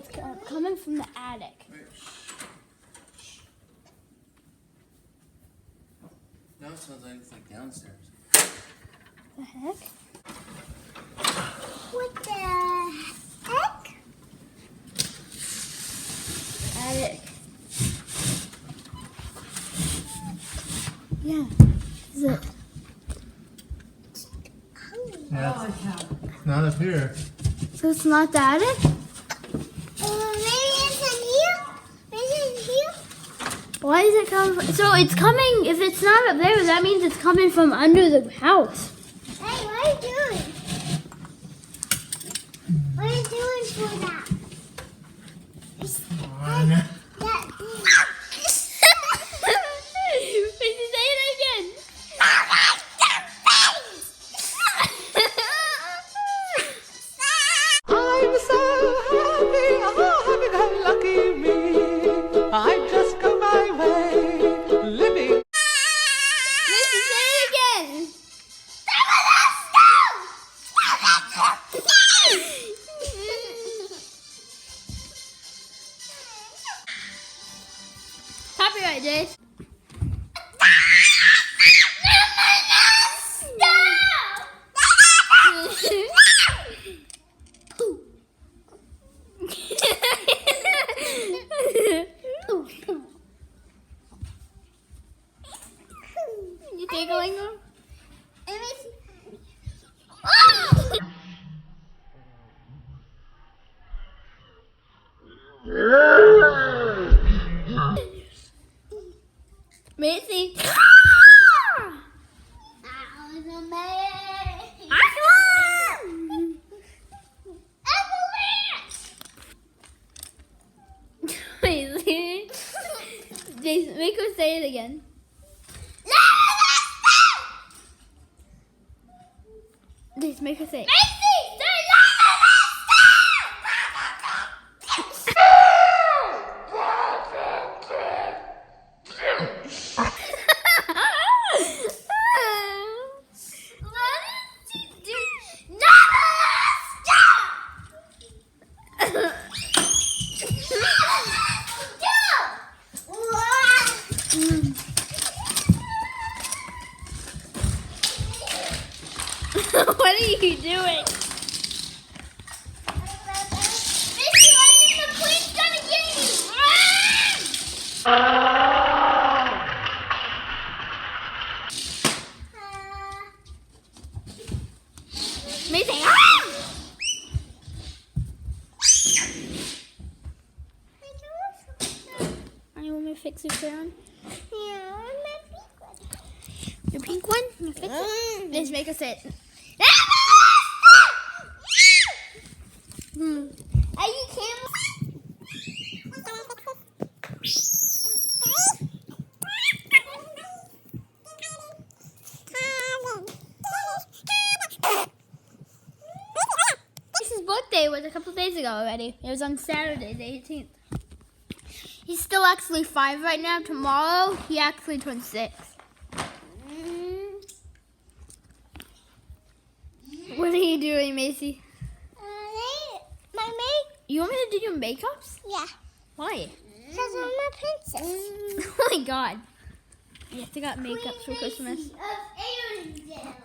it's coming from the attic. No, it sounds like it's like downstairs. The heck? What the heck? Attic. Yeah. Is it? Yeah, it's not up here. So it's not the attic? Maybe it's in here. Maybe it's in here. Why is it coming from? So it's coming, if it's not up there, that means it's coming from under the house. Hey, what are you doing? What are you doing for that? On. Say it again. I'm so happy, oh, lucky me. I just go my way, living. Macie, say it again. Copyright, Jay. You tickling him? Macie. That was amazing. Macie. Jason, make her say it again. Jason, make her say it. What are you doing? Macie, you want me to fix your crown? Your pink one? You fix it? Let's make her sit. Are you kidding? His birthday was a couple days ago already. It was on Saturday, the 18th. He's still actually 5 right now. Tomorrow, he actually turns 6. What are you doing, Macie? My mate? You want me to do your makeups? Yeah. Why? Because I'm a princess. Oh my god. I have to got makeup for Christmas. Of Arendelle.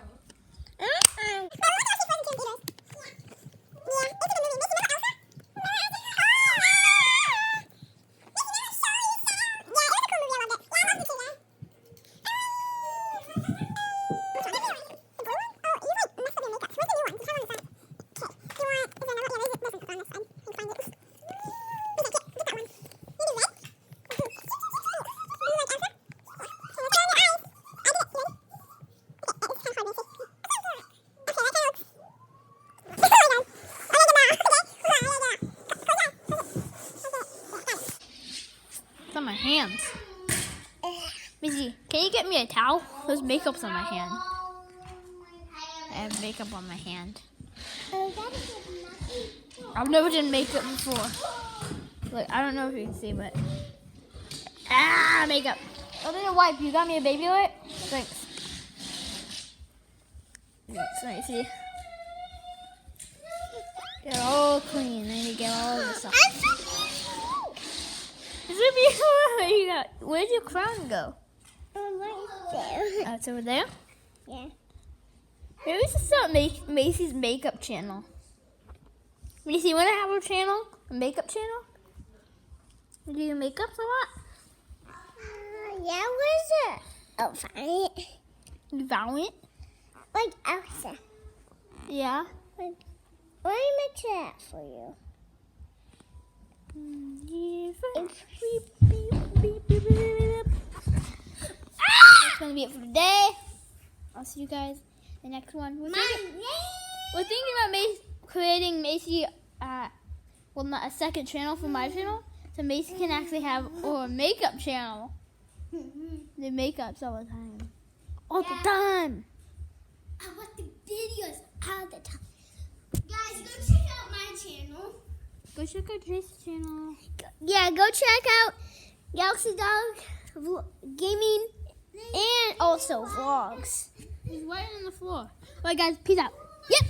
On my hands. Macie, can you get me a towel? There's makeup's on my hand. I have makeup on my hand. I've never done makeup before. Look, I don't know if you can see, but makeup. Oh, there's a wipe. You got me a baby wipe? Thanks. Thanks, Macie. Get it all clean. Then you get all the stuff. I'm so Is it beautiful? Where'd your crown go? right there. Oh, it's over there? Yeah. Maybe we should start Macie's makeup channel. Macie, you want to have a channel? A makeup channel? You do makeup a lot? Yeah, where's it? Oh, find it. You found it? Like Elsa. Yeah. Let me mix that for you. That's gonna be it for today. I'll see you guys in the next one. We're thinking about creating Macie, well, not a second channel for my channel, so Macie can actually have a makeup channel. The makeups all the time. All the time. I want the videos all the time. Guys, go check out my channel. Go check out Tracy's channel. Yeah, go check out Galaxy Dog Gaming and also vlogs. He's right on the floor. Alright guys, peace out. Yep.